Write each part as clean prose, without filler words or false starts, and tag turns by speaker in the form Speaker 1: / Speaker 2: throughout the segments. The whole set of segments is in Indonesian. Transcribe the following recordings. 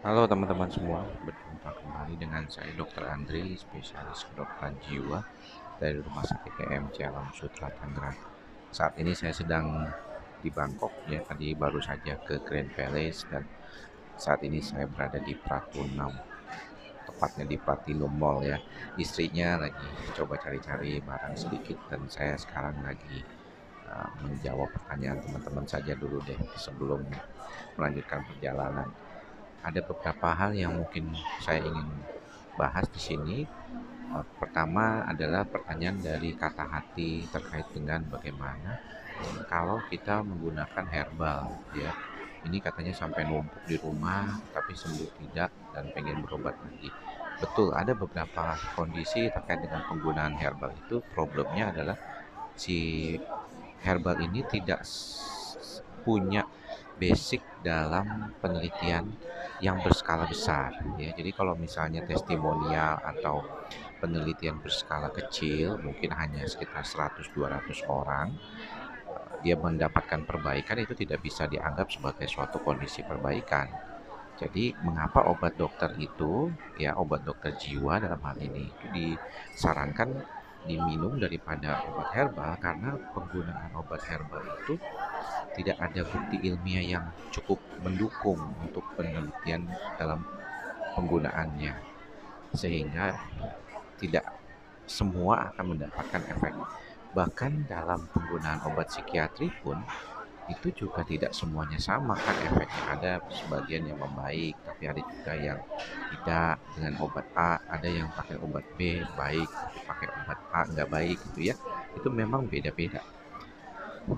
Speaker 1: Halo teman-teman semua, berjumpa kembali dengan saya Dr. Andri, spesialis kedokteran jiwa dari Rumah Sakit PMC Alam Sutra Tangerang. Saat ini saya sedang di Bangkok ya, tadi baru saja ke Grand Palace dan saat ini saya berada di Pratunam, tepatnya di Platinum Mall ya. Istrinya lagi coba cari-cari barang sedikit dan saya sekarang lagi menjawab pertanyaan teman-teman saja dulu deh sebelum melanjutkan perjalanan. Ada beberapa hal yang mungkin saya ingin bahas di sini. Pertama adalah pertanyaan dari kata hati terkait dengan bagaimana kalau kita menggunakan herbal ya. Ini katanya sampai numpuk di rumah tapi sembuh tidak dan pengen berobat lagi. Betul, ada beberapa kondisi terkait dengan penggunaan herbal itu problemnya adalah si herbal ini tidak punya basic dalam penelitian yang berskala besar ya. Jadi kalau misalnya testimonial atau penelitian berskala kecil mungkin hanya sekitar 100-200 orang, dia mendapatkan perbaikan, itu tidak bisa dianggap sebagai suatu kondisi perbaikan. Jadi mengapa obat dokter itu ya, obat dokter jiwa dalam hal ini itu disarankan diminum daripada obat herbal, karena penggunaan obat herbal itu tidak ada bukti ilmiah yang cukup mendukung untuk penelitian dalam penggunaannya, sehingga tidak semua akan mendapatkan efek. Bahkan dalam penggunaan obat psikiatri pun itu juga tidak semuanya sama kan efeknya. Ada sebagian yang membaik, tapi ada juga yang tidak. Dengan obat A ada yang pakai obat B baik, tapi pakai obat A nggak baik gitu ya. Itu memang beda-beda.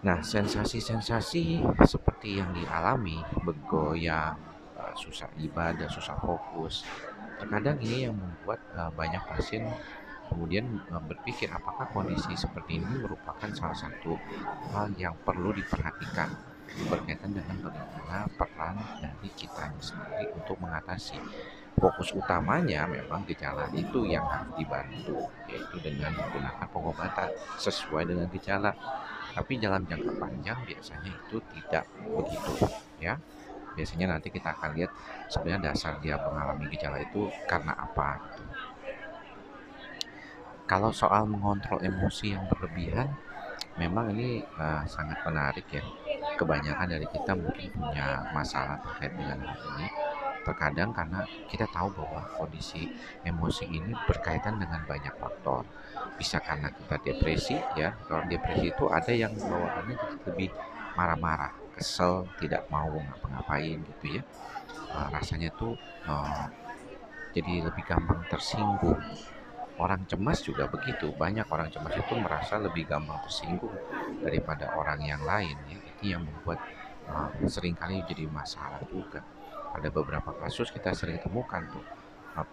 Speaker 1: Nah, sensasi-sensasi seperti yang dialami, bergoyang, susah ibadah, susah fokus, terkadang ini yang membuat banyak pasien kemudian berpikir apakah kondisi seperti ini merupakan salah satu hal yang perlu diperhatikan berkaitan dengan bagaimana peran dari kita sendiri untuk mengatasi. Fokus utamanya memang gejala itu yang harus dibantu, yaitu dengan menggunakan pengobatan sesuai dengan gejala. Tapi dalam jangka panjang biasanya itu tidak begitu ya. Biasanya nanti kita akan lihat sebenarnya dasar dia mengalami gejala itu karena apa gitu. Kalau soal mengontrol emosi yang berlebihan, memang ini sangat menarik ya. Kebanyakan dari kita mungkin punya masalah terkait dengan hal ini. Terkadang karena kita tahu bahwa kondisi emosi ini berkaitan dengan banyak faktor. Bisa karena kita depresi ya. Kalau depresi itu ada yang bawaannya jadi lebih marah-marah, kesel, tidak mau ngapa-ngapain gitu ya. Rasanya tuh jadi lebih gampang tersinggung. Orang cemas juga begitu. Banyak orang cemas itu merasa lebih gampang tersinggung daripada orang yang lain ya. Itu yang membuat seringkali jadi masalah juga. Pada beberapa kasus kita sering temukan tuh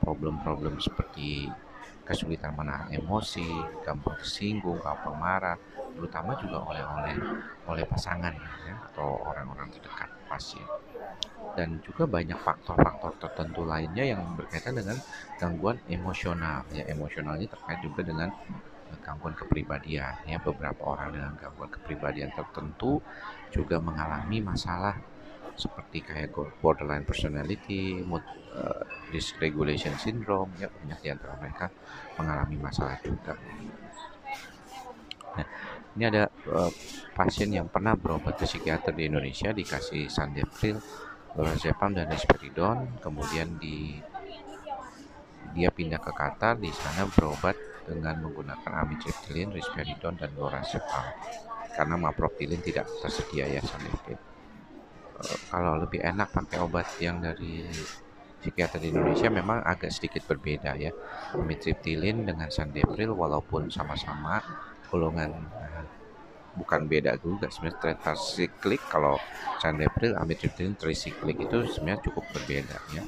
Speaker 1: problem-problem seperti kesulitan menahan emosi, gampang tersinggung, gampang marah, terutama juga oleh pasangan ya, atau orang-orang terdekat pasien. Dan juga banyak faktor-faktor tertentu lainnya yang berkaitan dengan gangguan emosional ya. Emosional ini terkait juga dengan gangguan kepribadian ya. Beberapa orang dengan gangguan kepribadian tertentu juga mengalami masalah seperti kayak borderline personality, mood dysregulation syndrome ya. Banyak di antara mereka mengalami masalah juga. Nah, ini ada pasien yang pernah berobat ke psikiater di Indonesia, dikasih Sandepril, lorazepam dan risperidon, kemudian dia pindah ke Qatar, di sana berobat dengan menggunakan amitriptyline, risperidon dan lorazepam karena maprotilin tidak tersedia ya, Sandepril. Kalau lebih enak pakai obat yang dari psikiater di Indonesia memang agak sedikit berbeda ya. Amitriptyline dengan Sandepril walaupun sama-sama golongan, bukan beda juga sebenarnya, tetrasiklik. Kalau Sandepril, amitriptyline trisiklik, itu sebenarnya cukup berbeda ya.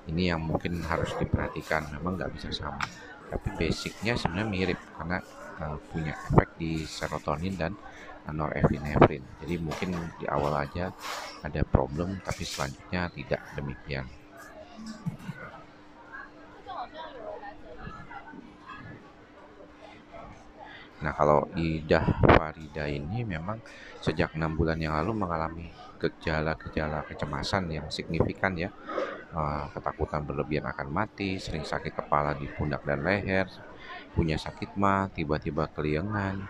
Speaker 1: Ini yang mungkin harus diperhatikan, memang nggak bisa sama. Tapi basicnya sebenarnya mirip karena punya efek di serotonin dan norepinefrin. Jadi mungkin di awal aja ada problem, tapi selanjutnya tidak demikian. Nah, kalau Ida Farida ini memang sejak 6 bulan yang lalu mengalami gejala-gejala kecemasan yang signifikan ya. Ketakutan berlebihan akan mati, sering sakit kepala di pundak dan leher, punya sakit mah, tiba-tiba keliengan,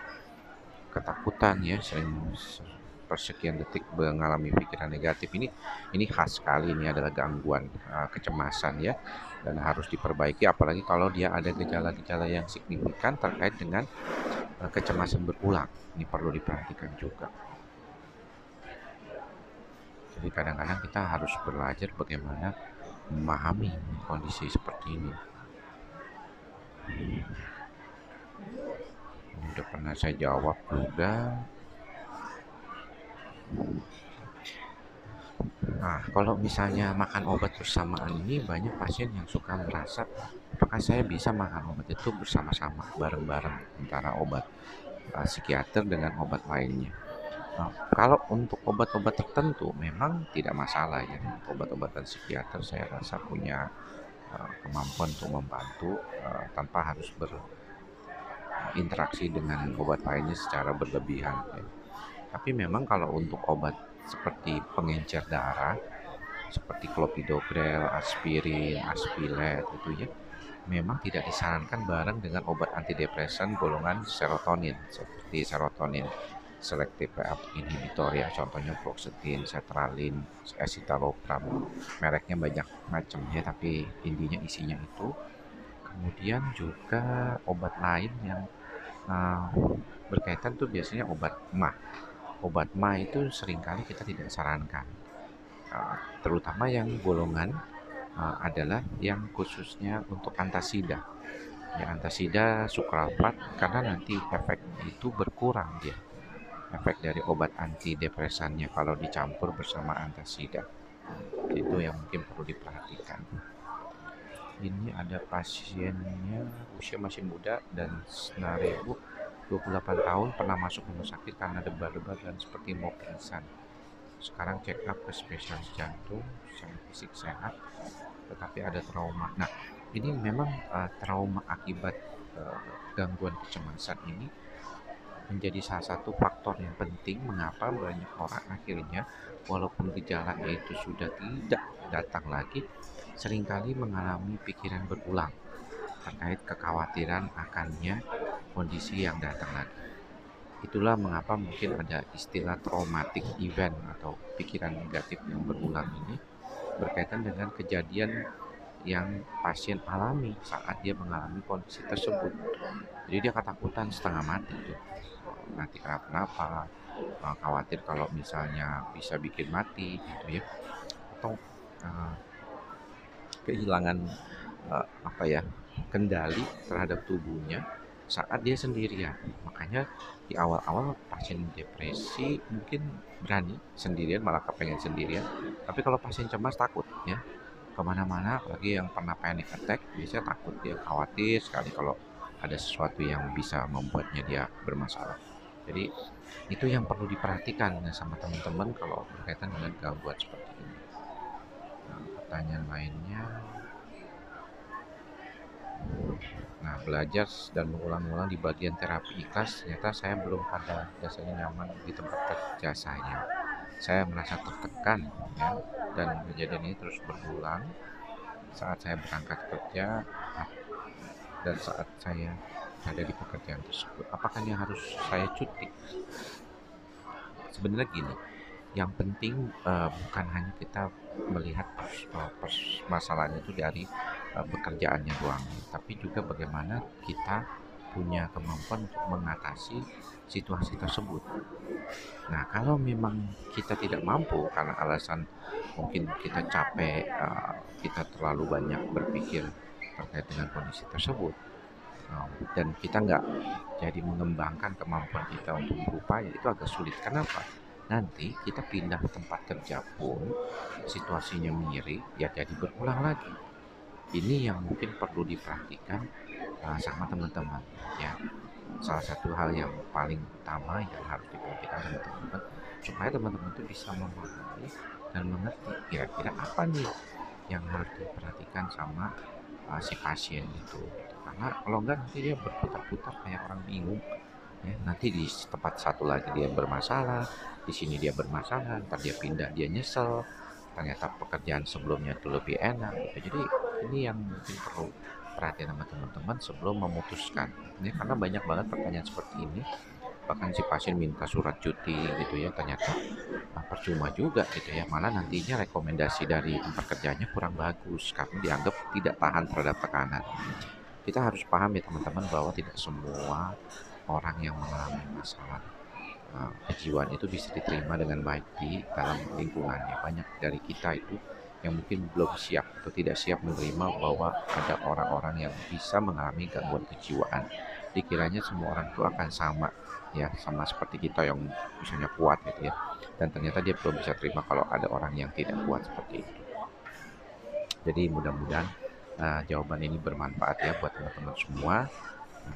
Speaker 1: ketakutan ya, sering persekian detik mengalami pikiran negatif. Ini khas sekali, ini adalah gangguan kecemasan ya, dan harus diperbaiki apalagi kalau dia ada gejala-gejala yang signifikan terkait dengan kecemasan berulang. Ini perlu diperhatikan juga. Jadi kadang-kadang kita harus belajar bagaimana memahami kondisi seperti ini. Ini udah pernah saya jawab juga. Nah, kalau misalnya makan obat bersamaan ini banyak pasien yang suka merasa apakah saya bisa makan obat itu bersama-sama bareng-bareng antara obat psikiater dengan obat lainnya. Nah, kalau untuk obat-obat tertentu memang tidak masalah ya. Obat-obatan psikiater saya rasa punya kemampuan untuk membantu tanpa harus berinteraksi dengan obat lainnya secara berlebihan ya. Tapi memang kalau untuk obat seperti pengencer darah seperti clopidogrel, aspirin, aspilet itu ya memang tidak disarankan bareng dengan obat antidepresan golongan serotonin seperti serotonin selective inhibitor ya, contohnya fluoxetine, sertralin, escitalopram. Mereknya banyak macam ya, tapi intinya isinya itu. Kemudian juga obat lain yang uh, berkaitan tuh biasanya obat MAH. Obat MAH itu seringkali kita tidak sarankan, terutama yang golongan adalah yang khususnya untuk antasida. Ya, antasida sukralfat karena nanti efek itu berkurang dia. Efek dari obat antidepresannya kalau dicampur bersama antasida. Itu yang mungkin perlu diperhatikan. Ini ada pasiennya usia masih muda dan senario 28 tahun pernah masuk rumah sakit karena debar-debar dan seperti mau pingsan. Sekarang check up ke spesialis jantung, secara fisik sehat, tetapi ada trauma. Nah, ini memang trauma akibat gangguan kecemasan ini menjadi salah satu faktor yang penting mengapa banyak orang akhirnya walaupun gejalanya itu sudah tidak datang lagi, seringkali mengalami pikiran berulang terkait kekhawatiran akannya kondisi yang datang lagi. Itulah mengapa mungkin ada istilah traumatic event atau pikiran negatif yang berulang ini berkaitan dengan kejadian yang pasien alami saat dia mengalami kondisi tersebut. Jadi dia ketakutan setengah mati tuh, nanti kenapa-napa, khawatir kalau misalnya bisa bikin mati gitu ya, atau uh, kehilangan apa ya, kendali terhadap tubuhnya saat dia sendirian. Makanya di awal-awal pasien depresi mungkin berani sendirian, malah kepengen sendirian. Tapi kalau pasien cemas takut ya kemana-mana, apalagi yang pernah panic attack biasanya takut, dia khawatir sekali kalau ada sesuatu yang bisa membuatnya dia bermasalah. Jadi itu yang perlu diperhatikan ya, sama teman-teman kalau berkaitan dengan gangguan seperti ini. Nah, pertanyaan lainnya, nah belajar dan mengulang-ulang di bagian terapi ikhlas, ternyata saya belum pada rasanya nyaman di tempat kerja saya. Saya merasa tertekan ya, dan kejadian ini terus berulang saat saya berangkat kerja dan saat saya ada di pekerjaan tersebut. Apakah yang harus saya cuti? Sebenarnya gini, yang penting bukan hanya kita melihat masalahnya itu dari pekerjaannya doang, tapi juga bagaimana kita punya kemampuan untuk mengatasi situasi tersebut. Nah, kalau memang kita tidak mampu karena alasan mungkin kita capek, kita terlalu banyak berpikir terkait dengan kondisi tersebut, dan kita nggak jadi mengembangkan kemampuan kita untuk berupaya, itu agak sulit. Kenapa? Nanti kita pindah tempat kerja pun situasinya mirip, ya jadi berulang lagi. Ini yang mungkin perlu diperhatikan sama teman-teman ya. Salah satu hal yang paling utama yang harus diperhatikan sama teman-teman supaya teman-teman itu bisa memahami dan mengerti kira-kira apa nih yang harus diperhatikan sama si pasien itu. Karena kalau enggak nanti dia berputar-putar kayak orang bingung, Ya, nanti di tempat satu lagi dia bermasalah, di sini dia bermasalah, ntar dia pindah dia nyesel, ternyata pekerjaan sebelumnya itu lebih enak gitu. Jadi ini yang mungkin perlu perhatian sama teman-teman sebelum memutuskan. Ya, karena banyak banget pertanyaan seperti ini. Bahkan si pasien minta surat cuti gitu ya, ternyata percuma juga gitu ya. Malah nantinya rekomendasi dari tempat kerjanya kurang bagus karena dianggap tidak tahan terhadap tekanan. Kita harus paham ya teman-teman bahwa tidak semua orang yang mengalami masalah kejiwaan itu bisa diterima dengan baik di dalam lingkungannya. Banyak dari kita itu yang mungkin belum siap atau tidak siap menerima bahwa ada orang-orang yang bisa mengalami gangguan kejiwaan. Dikiranya semua orang itu akan sama ya, sama seperti kita yang misalnya kuat gitu ya. Dan ternyata dia belum bisa terima kalau ada orang yang tidak kuat seperti itu. Jadi mudah-mudahan jawaban ini bermanfaat ya buat teman-teman semua.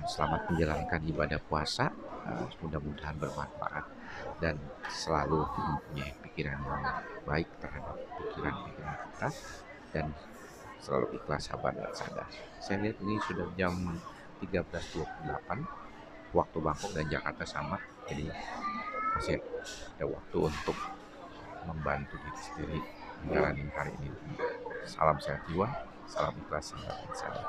Speaker 1: Selamat menjalankan ibadah puasa. Mudah-mudahan bermanfaat dan selalu mempunyai pikiran yang baik terhadap pikiran-pikiran kita dan selalu ikhlas, sabar dan sadar. Saya lihat ini sudah jam 13.28 waktu Bangkok dan Jakarta sama, jadi masih ada waktu untuk membantu diri sendiri menjalani hari ini. Salam sehat jiwa, salam ikhlas, sabar dan sadar.